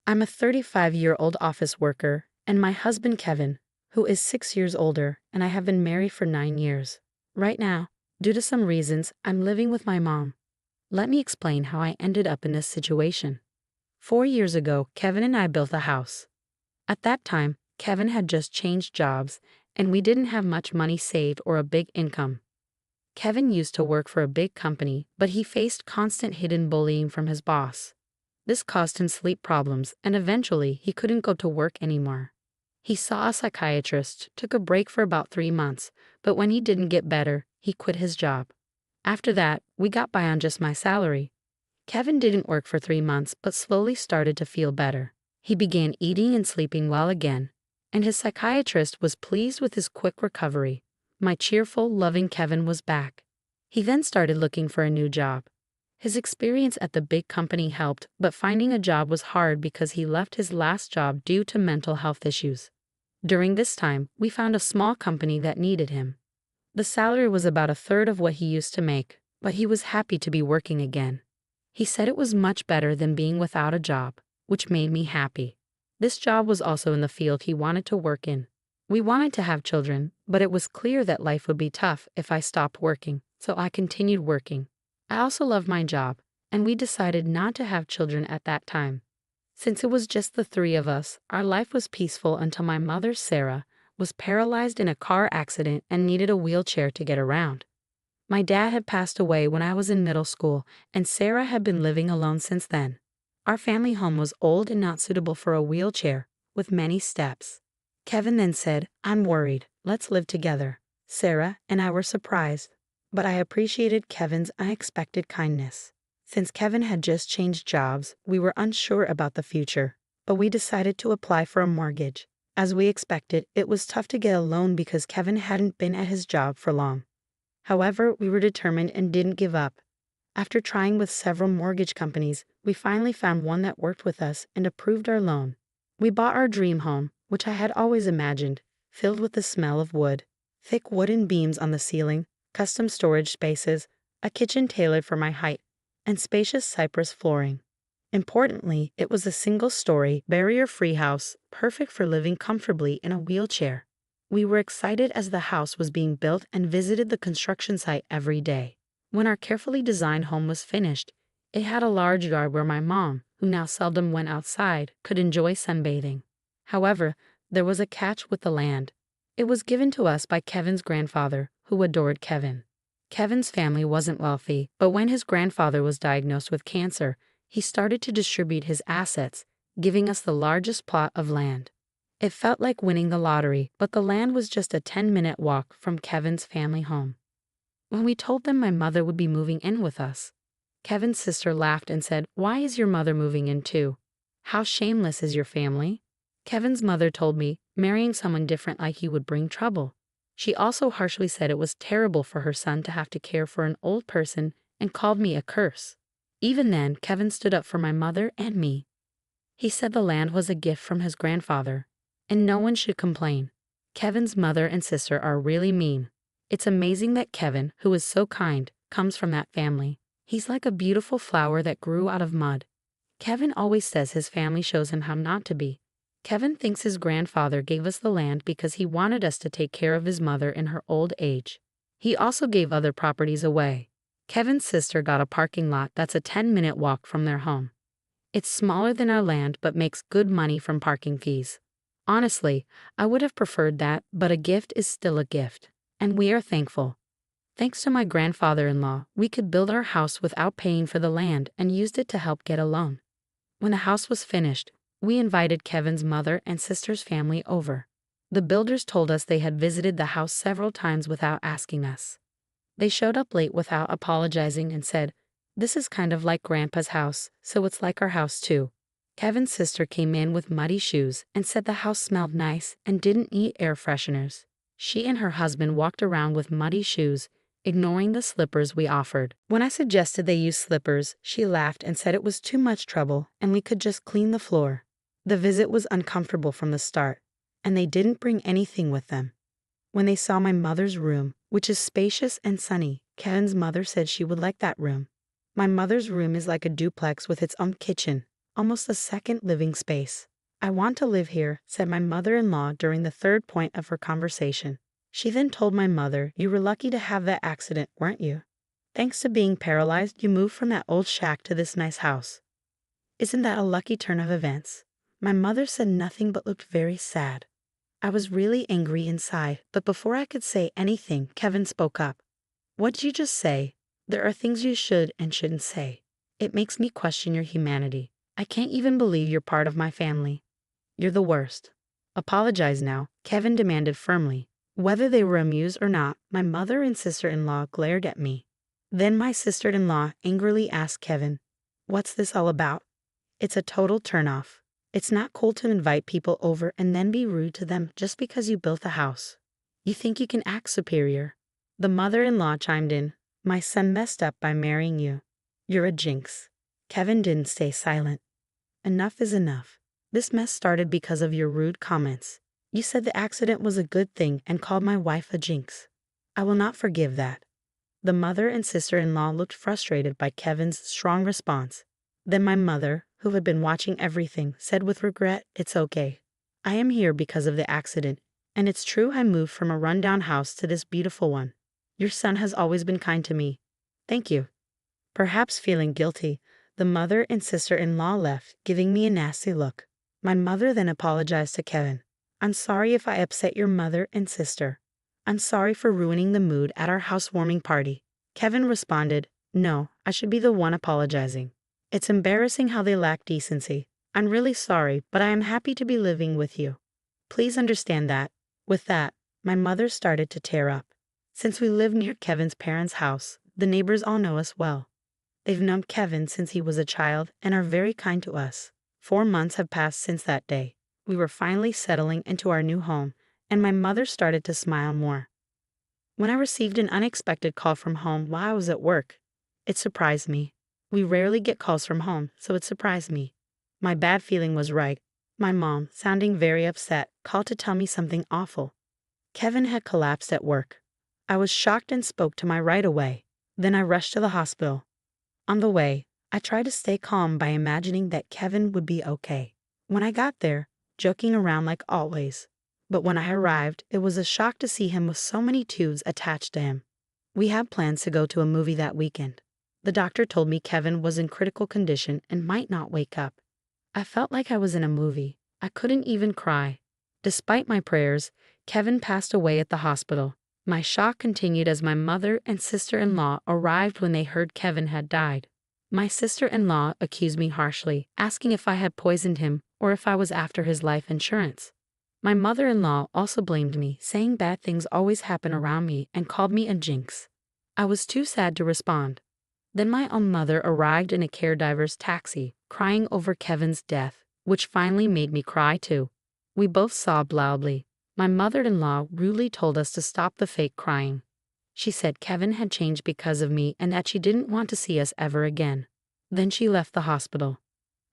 I'm a 35-year-old office worker, and my husband Kevin, who is 6 years older, and I have been married for 9 years. Right now, due to some reasons, I'm living with my mom. Let me explain how I ended up in this situation. 4 years ago, Kevin and I built a house. At that time, Kevin had just changed jobs, and we didn't have much money saved or a big income. Kevin used to work for a big company, but he faced constant hidden bullying from his boss. This caused him sleep problems, and eventually he couldn't go to work anymore. He saw a psychiatrist, took a break for about 3 months, but when he didn't get better, he quit his job. After that, we got by on just my salary. Kevin didn't work for 3 months, but slowly started to feel better. He began eating and sleeping well again, and his psychiatrist was pleased with his quick recovery. My cheerful, loving Kevin was back. He then started looking for a new job. His experience at the big company helped, but finding a job was hard because he left his last job due to mental health issues. During this time, we found a small company that needed him. The salary was about a third of what he used to make, but he was happy to be working again. He said it was much better than being without a job, which made me happy. This job was also in the field he wanted to work in. We wanted to have children, but it was clear that life would be tough if I stopped working, so I continued working. I also love my job, and we decided not to have children at that time. Since it was just the three of us, our life was peaceful until my mother, Sarah, was paralyzed in a car accident and needed a wheelchair to get around. My dad had passed away when I was in middle school, and Sarah had been living alone since then. Our family home was old and not suitable for a wheelchair, with many steps. Kevin then said, "I'm worried, let's live together." Sarah and I were surprised, but I appreciated Kevin's unexpected kindness. Since Kevin had just changed jobs, we were unsure about the future, but we decided to apply for a mortgage. As we expected, it was tough to get a loan because Kevin hadn't been at his job for long. However, we were determined and didn't give up. After trying with several mortgage companies, we finally found one that worked with us and approved our loan. We bought our dream home, which I had always imagined, filled with the smell of wood, thick wooden beams on the ceiling, custom storage spaces, a kitchen tailored for my height, and spacious cypress flooring. Importantly, it was a single-story, barrier-free house, perfect for living comfortably in a wheelchair. We were excited as the house was being built and visited the construction site every day. When our carefully designed home was finished, it had a large yard where my mom, who now seldom went outside, could enjoy sunbathing. However, there was a catch with the land. It was given to us by Kevin's grandfather, who adored Kevin. Kevin's family wasn't wealthy, but when his grandfather was diagnosed with cancer, he started to distribute his assets, giving us the largest plot of land. It felt like winning the lottery, but the land was just a 10-minute walk from Kevin's family home. When we told them my mother would be moving in with us, Kevin's sister laughed and said, "Why is your mother moving in too? How shameless is your family?" Kevin's mother told me marrying someone different like you would bring trouble. She also harshly said it was terrible for her son to have to care for an old person and called me a curse. Even then, Kevin stood up for my mother and me. He said the land was a gift from his grandfather, and no one should complain. Kevin's mother and sister are really mean. It's amazing that Kevin, who is so kind, comes from that family. He's like a beautiful flower that grew out of mud. Kevin always says his family shows him how not to be. Kevin thinks his grandfather gave us the land because he wanted us to take care of his mother in her old age. He also gave other properties away. Kevin's sister got a parking lot that's a 10-minute walk from their home. It's smaller than our land but makes good money from parking fees. Honestly, I would have preferred that, but a gift is still a gift, and we are thankful. Thanks to my grandfather-in-law, we could build our house without paying for the land and used it to help get a loan. When the house was finished, we invited Kevin's mother and sister's family over. The builders told us they had visited the house several times without asking us. They showed up late without apologizing and said, "This is kind of like Grandpa's house, so it's like our house too." Kevin's sister came in with muddy shoes and said the house smelled nice and didn't need air fresheners. She and her husband walked around with muddy shoes, ignoring the slippers we offered. When I suggested they use slippers, she laughed and said it was too much trouble and we could just clean the floor. The visit was uncomfortable from the start, and they didn't bring anything with them. When they saw my mother's room, which is spacious and sunny, Kevin's mother said she would like that room. My mother's room is like a duplex with its own kitchen, almost a second living space. "I want to live here," said my mother-in-law during the third point of her conversation. She then told my mother, "You were lucky to have that accident, weren't you? Thanks to being paralyzed, you moved from that old shack to this nice house. Isn't that a lucky turn of events?" My mother said nothing but looked very sad. I was really angry inside, but before I could say anything, Kevin spoke up. "What did you just say? There are things you should and shouldn't say. It makes me question your humanity. I can't even believe you're part of my family. You're the worst. Apologize now," Kevin demanded firmly. Whether they were amused or not, my mother and sister-in-law glared at me. Then my sister-in-law angrily asked Kevin, "What's this all about?" "It's a total turnoff. It's not cool to invite people over and then be rude to them just because you built a house. You think you can act superior." The mother-in-law chimed in, "My son messed up by marrying you. You're a jinx." Kevin didn't stay silent. "Enough is enough. This mess started because of your rude comments. You said the accident was a good thing and called my wife a jinx. I will not forgive that." The mother and sister-in-law looked frustrated by Kevin's strong response. Then my mother, who had been watching everything, said with regret, "It's okay. I am here because of the accident, and it's true I moved from a rundown house to this beautiful one. Your son has always been kind to me. Thank you." Perhaps feeling guilty, the mother and sister-in-law left, giving me a nasty look. My mother then apologized to Kevin. "I'm sorry if I upset your mother and sister. I'm sorry for ruining the mood at our housewarming party." Kevin responded, "No, I should be the one apologizing. It's embarrassing how they lack decency. I'm really sorry, but I am happy to be living with you. Please understand that." With that, my mother started to tear up. Since we live near Kevin's parents' house, the neighbors all know us well. They've known Kevin since he was a child and are very kind to us. 4 months have passed since that day. We were finally settling into our new home, and my mother started to smile more. When I received an unexpected call from home while I was at work, it surprised me. We rarely get calls from home, so it surprised me. My bad feeling was right. My mom, sounding very upset, called to tell me something awful. Kevin had collapsed at work. I was shocked and spoke to my right away. Then I rushed to the hospital. On the way, I tried to stay calm by imagining that Kevin would be okay. When I got there, joking around like always. But when I arrived, it was a shock to see him with so many tubes attached to him. We had plans to go to a movie that weekend. The doctor told me Kevin was in critical condition and might not wake up. I felt like I was in a movie. I couldn't even cry. Despite my prayers, Kevin passed away at the hospital. My shock continued as my mother and sister-in-law arrived when they heard Kevin had died. My sister-in-law accused me harshly, asking if I had poisoned him or if I was after his life insurance. My mother-in-law also blamed me, saying bad things always happen around me and called me a jinx. I was too sad to respond. Then my own mother arrived in a caregiver's taxi, crying over Kevin's death, which finally made me cry too. We both sobbed loudly. My mother-in-law rudely told us to stop the fake crying. She said Kevin had changed because of me and that she didn't want to see us ever again. Then she left the hospital.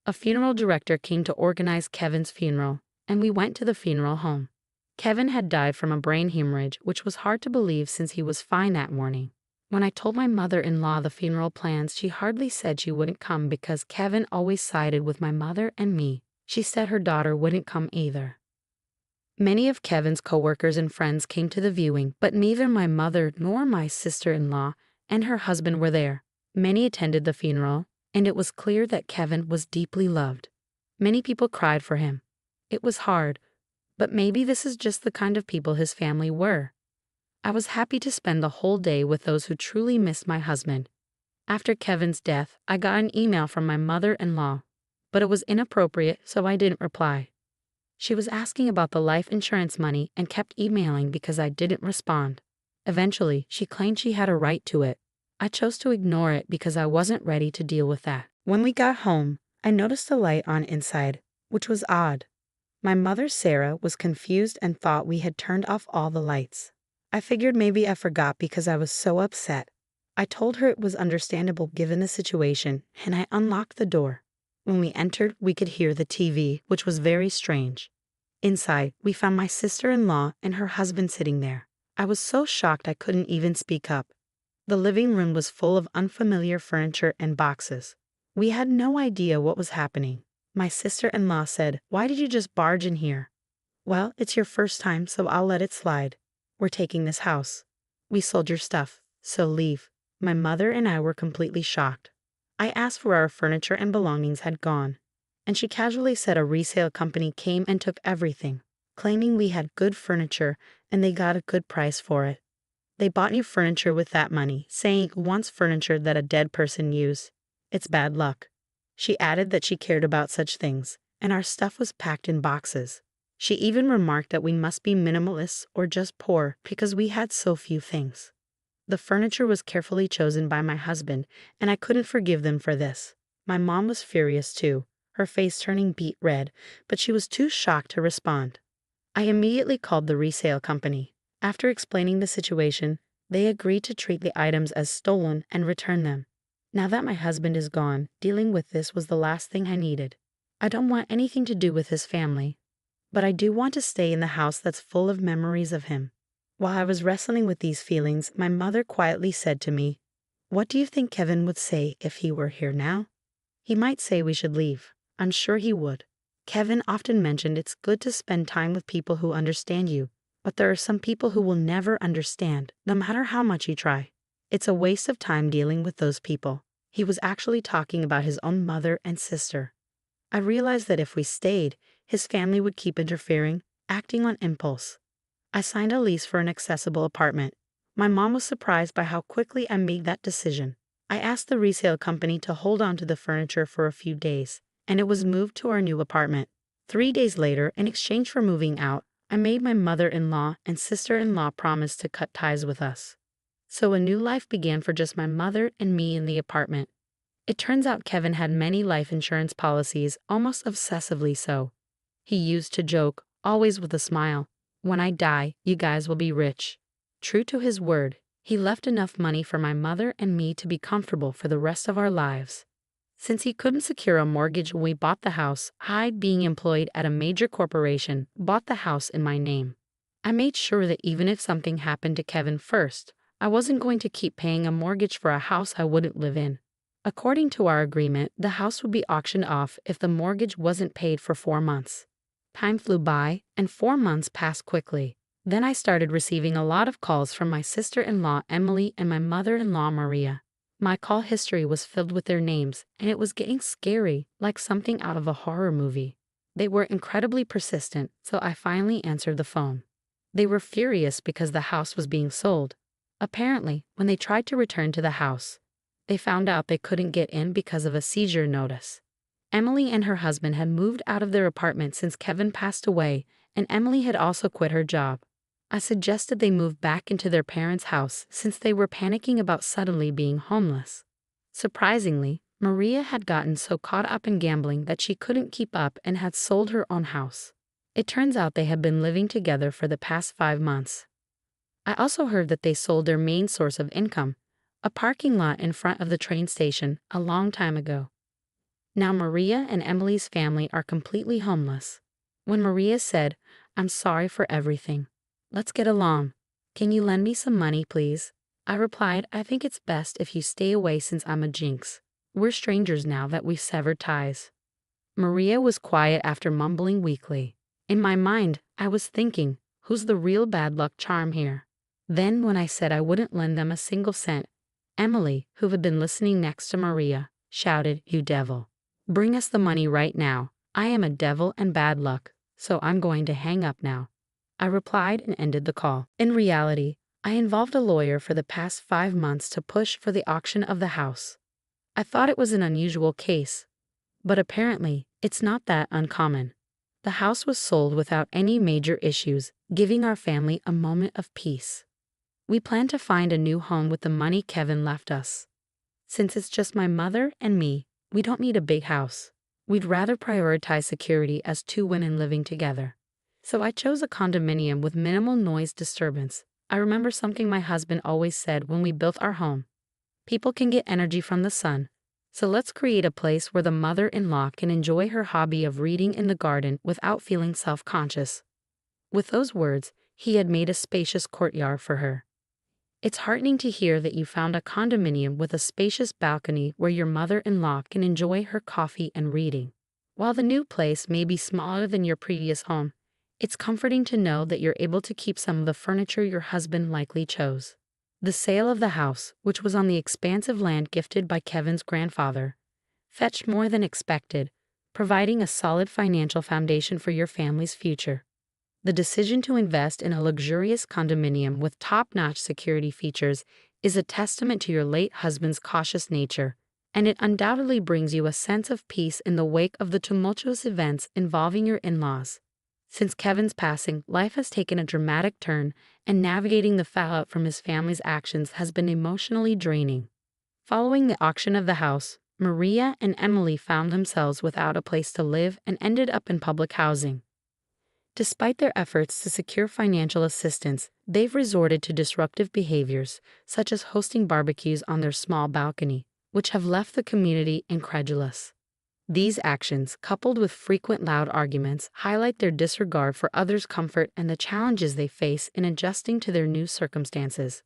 A funeral director came to organize Kevin's funeral, and we went to the funeral home. Kevin had died from a brain hemorrhage, which was hard to believe since he was fine that morning. When I told my mother-in-law the funeral plans, she hardly said she wouldn't come because Kevin always sided with my mother and me. She said her daughter wouldn't come either. Many of Kevin's coworkers and friends came to the viewing, but neither my mother nor my sister-in-law and her husband were there. Many attended the funeral, and it was clear that Kevin was deeply loved. Many people cried for him. It was hard, but maybe this is just the kind of people his family were. I was happy to spend the whole day with those who truly missed my husband. After Kevin's death, I got an email from my mother-in-law, but it was inappropriate, so I didn't reply. She was asking about the life insurance money and kept emailing because I didn't respond. Eventually, she claimed she had a right to it. I chose to ignore it because I wasn't ready to deal with that. When we got home, I noticed the light on inside, which was odd. My mother, Sarah, was confused and thought we had turned off all the lights. I figured maybe I forgot because I was so upset. I told her it was understandable given the situation, and I unlocked the door. When we entered, we could hear the TV, which was very strange. Inside, we found my sister-in-law and her husband sitting there. I was so shocked I couldn't even speak up. The living room was full of unfamiliar furniture and boxes. We had no idea what was happening. My sister-in-law said, "Why did you just barge in here?" "Well, it's your first time, so I'll let it slide. We're taking this house. We sold your stuff, so leave." My mother and I were completely shocked. I asked where our furniture and belongings had gone, and she casually said a resale company came and took everything, claiming we had good furniture and they got a good price for it. They bought new furniture with that money, saying who wants furniture that a dead person used? It's bad luck. She added that she cared about such things, and our stuff was packed in boxes. She even remarked that we must be minimalists or just poor because we had so few things. The furniture was carefully chosen by my husband, and I couldn't forgive them for this. My mom was furious too, her face turning beet red, but she was too shocked to respond. I immediately called the resale company. After explaining the situation, they agreed to treat the items as stolen and return them. Now that my husband is gone, dealing with this was the last thing I needed. I don't want anything to do with his family, but I do want to stay in the house that's full of memories of him. While I was wrestling with these feelings, my mother quietly said to me, "What do you think Kevin would say if he were here now?" "He might say we should leave. I'm sure he would. Kevin often mentioned it's good to spend time with people who understand you, but there are some people who will never understand, no matter how much you try. It's a waste of time dealing with those people." He was actually talking about his own mother and sister. I realized that if we stayed, his family would keep interfering, acting on impulse. I signed a lease for an accessible apartment. My mom was surprised by how quickly I made that decision. I asked the resale company to hold on to the furniture for a few days, and it was moved to our new apartment. 3 days later, in exchange for moving out, I made my mother-in-law and sister-in-law promise to cut ties with us. So a new life began for just my mother and me in the apartment. It turns out Kevin had many life insurance policies, almost obsessively so. He used to joke, always with a smile, "When I die, you guys will be rich." True to his word, he left enough money for my mother and me to be comfortable for the rest of our lives. Since he couldn't secure a mortgage when we bought the house, I, being employed at a major corporation, bought the house in my name. I made sure that even if something happened to Kevin first, I wasn't going to keep paying a mortgage for a house I wouldn't live in. According to our agreement, the house would be auctioned off if the mortgage wasn't paid for 4 months. Time flew by, and 4 months passed quickly. Then I started receiving a lot of calls from my sister-in-law Emily and my mother-in-law Maria. My call history was filled with their names, and it was getting scary, like something out of a horror movie. They were incredibly persistent, so I finally answered the phone. They were furious because the house was being sold. Apparently, when they tried to return to the house, they found out they couldn't get in because of a seizure notice. Emily and her husband had moved out of their apartment since Kevin passed away, and Emily had also quit her job. I suggested they move back into their parents' house since they were panicking about suddenly being homeless. Surprisingly, Maria had gotten so caught up in gambling that she couldn't keep up and had sold her own house. It turns out they had been living together for the past 5 months. I also heard that they sold their main source of income, a parking lot in front of the train station, a long time ago. Now Maria and Emily's family are completely homeless. When Maria said, "I'm sorry for everything. Let's get along. Can you lend me some money, please?" I replied, "I think it's best if you stay away since I'm a jinx. We're strangers now that we've severed ties." Maria was quiet after mumbling weakly. In my mind, I was thinking, who's the real bad luck charm here? Then when I said I wouldn't lend them a single cent, Emily, who had been listening next to Maria, shouted, "You devil. Bring us the money right now. I am a devil and bad luck, so I'm going to hang up now." I replied and ended the call. In reality, I involved a lawyer for the past 5 months to push for the auction of the house. I thought it was an unusual case, but apparently, it's not that uncommon. The house was sold without any major issues, giving our family a moment of peace. We plan to find a new home with the money Kevin left us. Since it's just my mother and me, we don't need a big house. We'd rather prioritize security as 2 women living together. So I chose a condominium with minimal noise disturbance. I remember something my husband always said when we built our home. People can get energy from the sun, so let's create a place where the mother-in-law can enjoy her hobby of reading in the garden without feeling self-conscious. With those words, he had made a spacious courtyard for her. It's heartening to hear that you found a condominium with a spacious balcony where your mother-in-law can enjoy her coffee and reading. While the new place may be smaller than your previous home, it's comforting to know that you're able to keep some of the furniture your husband likely chose. The sale of the house, which was on the expansive land gifted by Kevin's grandfather, fetched more than expected, providing a solid financial foundation for your family's future. The decision to invest in a luxurious condominium with top-notch security features is a testament to your late husband's cautious nature, and it undoubtedly brings you a sense of peace in the wake of the tumultuous events involving your in-laws. Since Kevin's passing, life has taken a dramatic turn, and navigating the fallout from his family's actions has been emotionally draining. Following the auction of the house, Maria and Emily found themselves without a place to live and ended up in public housing. Despite their efforts to secure financial assistance, they've resorted to disruptive behaviors, such as hosting barbecues on their small balcony, which have left the community incredulous. These actions, coupled with frequent loud arguments, highlight their disregard for others' comfort and the challenges they face in adjusting to their new circumstances.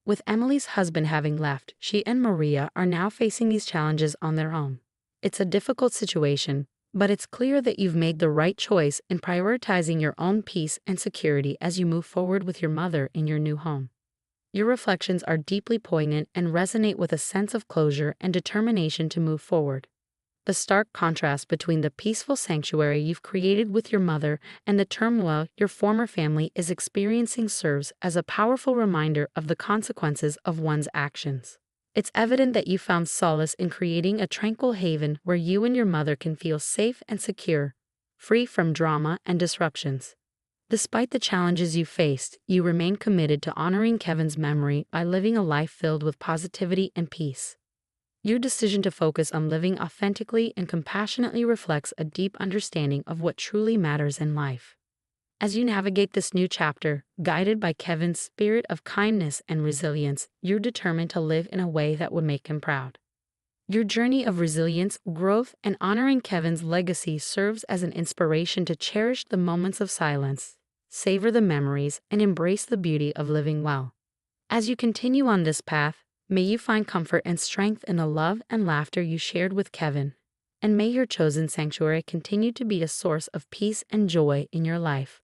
With Emily's husband having left, she and Maria are now facing these challenges on their own. It's a difficult situation, but it's clear that you've made the right choice in prioritizing your own peace and security as you move forward with your mother in your new home. Your reflections are deeply poignant and resonate with a sense of closure and determination to move forward. The stark contrast between the peaceful sanctuary you've created with your mother and the turmoil your former family is experiencing serves as a powerful reminder of the consequences of one's actions. It's evident that you found solace in creating a tranquil haven where you and your mother can feel safe and secure, free from drama and disruptions. Despite the challenges you faced, you remain committed to honoring Kevin's memory by living a life filled with positivity and peace. Your decision to focus on living authentically and compassionately reflects a deep understanding of what truly matters in life. As you navigate this new chapter, guided by Kevin's spirit of kindness and resilience, you're determined to live in a way that would make him proud. Your journey of resilience, growth, and honoring Kevin's legacy serves as an inspiration to cherish the moments of silence, savor the memories, and embrace the beauty of living well. As you continue on this path, may you find comfort and strength in the love and laughter you shared with Kevin, and may your chosen sanctuary continue to be a source of peace and joy in your life.